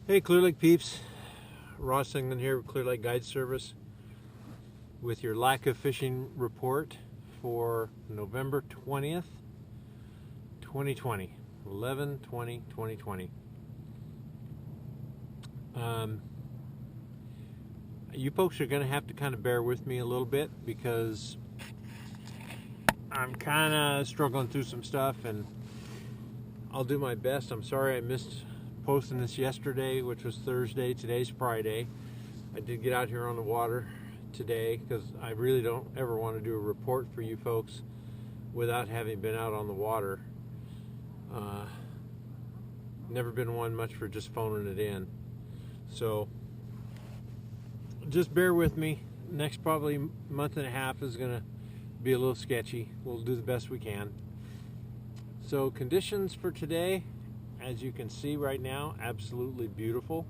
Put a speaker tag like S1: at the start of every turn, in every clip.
S1: Hey Clear Lake peeps, Ross England here with Clear Lake Guide Service with your lack of fishing report for November 20th, 2020, 11/20/2020. You folks are going to have to kind of bear with me a little bit because I'm kind of struggling through some stuff, and I'll do my best. I'm sorry I missed posting this yesterday, which was Thursday. Today's Friday. I did get out here on the water today because I really don't ever want to do a report for you folks without having been out on the water. Never been one much for just phoning it in. So just bear with me. Next probably month and a half is going to be a little sketchy. We'll do the best we can. So conditions for today, as you can see right now, absolutely beautiful,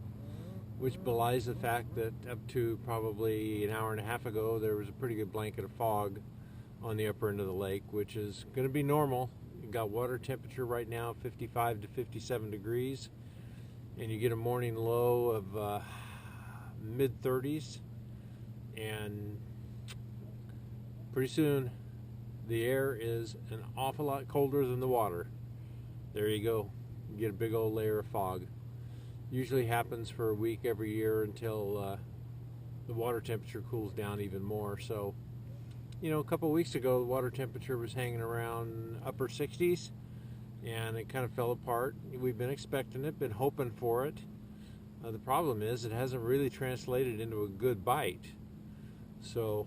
S1: which belies the fact that up to probably an hour and a half ago there was a pretty good blanket of fog on the upper end of the lake, which is going to be normal. You've got water temperature right now 55 to 57 degrees, and you get a morning low of mid-30s, and pretty soon the air is an awful lot colder than the water. There you go. You get a big old layer of fog. Usually happens for a week every year until the water temperature cools down even more. So, you know, a couple of weeks ago the water temperature was hanging around upper 60s, and it kind of fell apart. We've been expecting it, been hoping for it. The problem is it hasn't really translated into a good bite. So,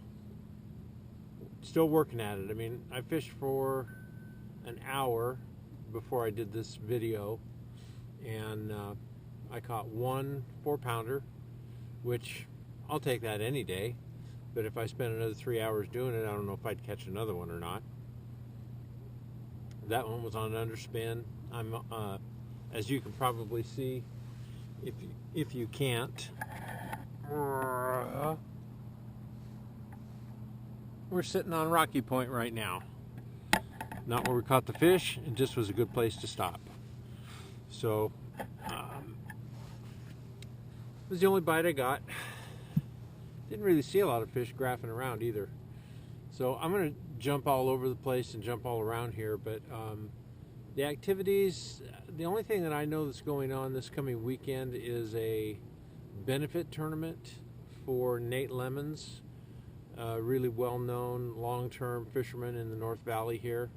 S1: still working at it. I mean, I fished for an hour before I did this video, and I caught one 4-pounder, which I'll take that any day. But if I spend another 3 hours doing it, I don't know if I'd catch another one or not. That one was on an underspin. I'm, as you can probably see, if you can't, we're sitting on Rocky Point right now. Not where we caught the fish. It just was a good place to stop. So, it was the only bite I got. Didn't really see a lot of fish graphing around either. So I'm going to jump all over the place and jump all around here. But the activities, the only thing that I know that's going on this coming weekend is a benefit tournament for Nate Lemons, a really well-known long-term fisherman in the North Valley here.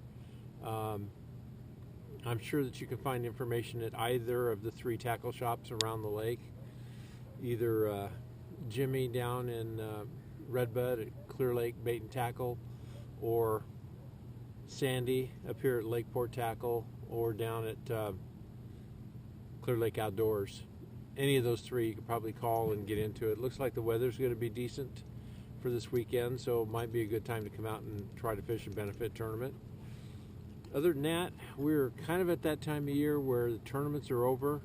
S1: I'm sure that you can find information at either of the 3 tackle shops around the lake. Either Jimmy down in Redbud at Clear Lake Bait and Tackle, or Sandy up here at Lakeport Tackle, or down at Clear Lake Outdoors. Any of those 3 you could probably call and get into it. Looks like the weather's going to be decent for this weekend, so it might be a good time to come out and try to fish a benefit tournament. Other than that, we're kind of at that time of year where the tournaments are over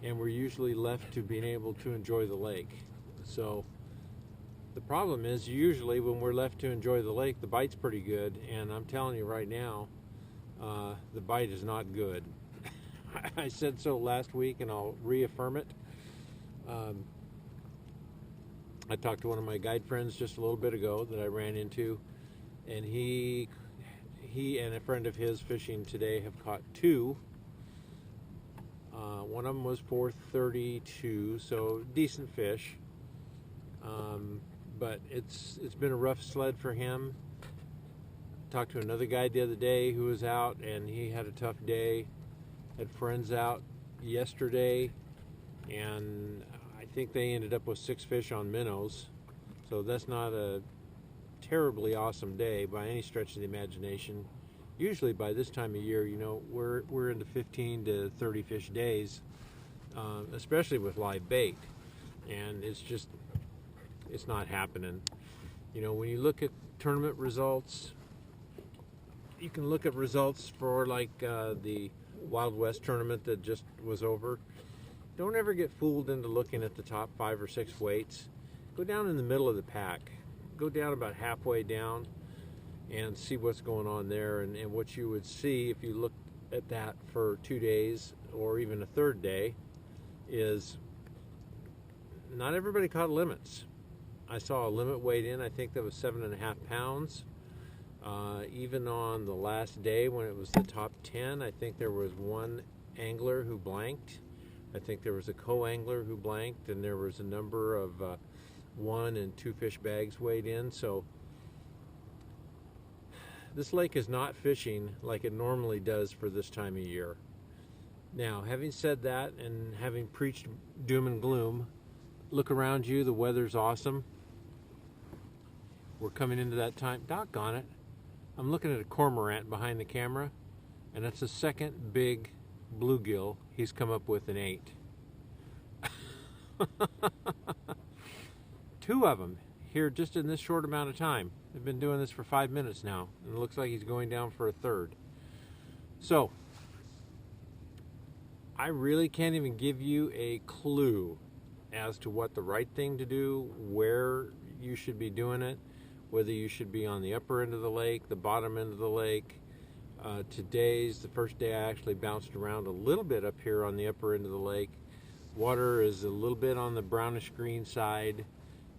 S1: and we're usually left to being able to enjoy the lake. So the problem is usually when we're left to enjoy the lake, the bite's pretty good, and I'm telling you right now, the bite is not good. I said so last week and I'll reaffirm it. I talked to one of my guide friends just a little bit ago that I ran into, and he and a friend of his fishing today have caught 2. One of them was 432, so decent fish. But it's been a rough sled for him. Talked to another guide the other day who was out, and he had a tough day. Had friends out yesterday, and I think they ended up with 6 fish on minnows. So that's not a terribly awesome day by any stretch of the imagination. Usually by this time of year, you know, we're into 15 to 30 fish days, especially with live bait, and it's not happening. You know, when you look at tournament results, you can look at results for like the Wild West tournament that just was over. Don't ever get fooled into looking at the top 5 or 6 weights. Go down in the middle of the pack. Go down about halfway down and see what's going on there. And what you would see if you looked at that for 2 days or even a third day is not everybody caught limits. I saw a limit weighed in, I think that was 7.5 pounds. Even on the last day when it was the top 10, I think there was one angler who blanked. I think there was a co-angler who blanked, and there was a number of 1 and 2 fish bags weighed in. So this lake is not fishing like it normally does for this time of year. Now, having said that, and having preached doom and gloom, look around you, the weather's awesome. We're coming into that time. Doggone it. I'm looking at a cormorant behind the camera, and that's the second big bluegill he's come up with in 8. 2 of them here just in this short amount of time. They've been doing this for 5 minutes now, and it looks like he's going down for a third. So, I really can't even give you a clue as to what the right thing to do, where you should be doing it, whether you should be on the upper end of the lake, the bottom end of the lake. Today's the first day I actually bounced around a little bit up here on the upper end of the lake. Water is a little bit on the brownish green side,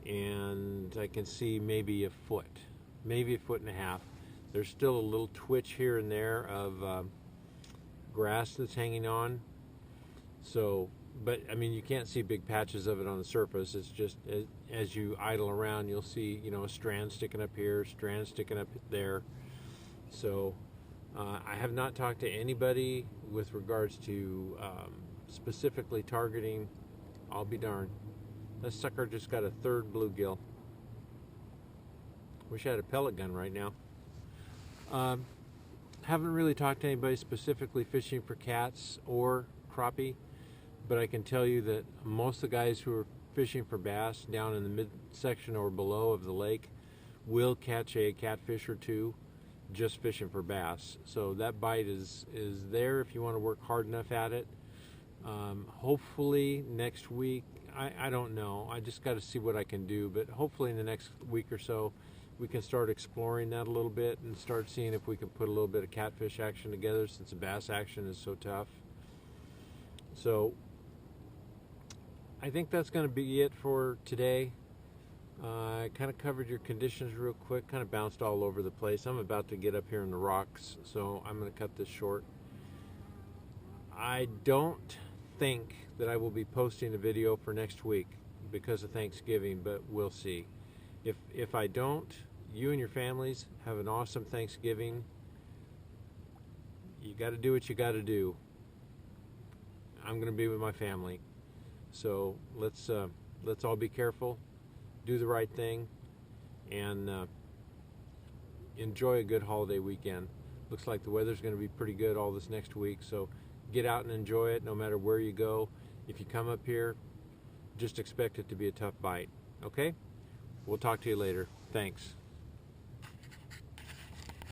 S1: and I can see maybe a foot, maybe 1.5 feet. There's still a little twitch here and there of grass that's hanging on. So, but I mean, you can't see big patches of it on the surface. It's just as you idle around, you'll see, you know, a strand sticking up here, strand sticking up there. So I have not talked to anybody with regards to specifically targeting. I'll be darned. That sucker just got a third bluegill. Wish I had a pellet gun right now. Haven't really talked to anybody specifically fishing for cats or crappie, but I can tell you that most of the guys who are fishing for bass down in the midsection or below of the lake will catch a catfish or 2 just fishing for bass. So that bite is there if you want to work hard enough at it. Hopefully next week, I don't know, I just got to see what I can do, but hopefully in the next week or so we can start exploring that a little bit and start seeing if we can put a little bit of catfish action together, since the bass action is so tough. So I think that's going to be it for today. I kind of covered your conditions real quick, kind of bounced all over the place. I'm about to get up here in the rocks, so I'm going to cut this short. I don't think that I will be posting a video for next week because of Thanksgiving, but we'll see. If I don't, you and your families have an awesome Thanksgiving. You got to do what you got to do. I'm going to be with my family. So let's all be careful, do the right thing, and enjoy a good holiday weekend. Looks like the weather's going to be pretty good all this next week, so get out and enjoy it no matter where you go. If you come up here, just expect it to be a tough bite. Okay? We'll talk to you later. Thanks.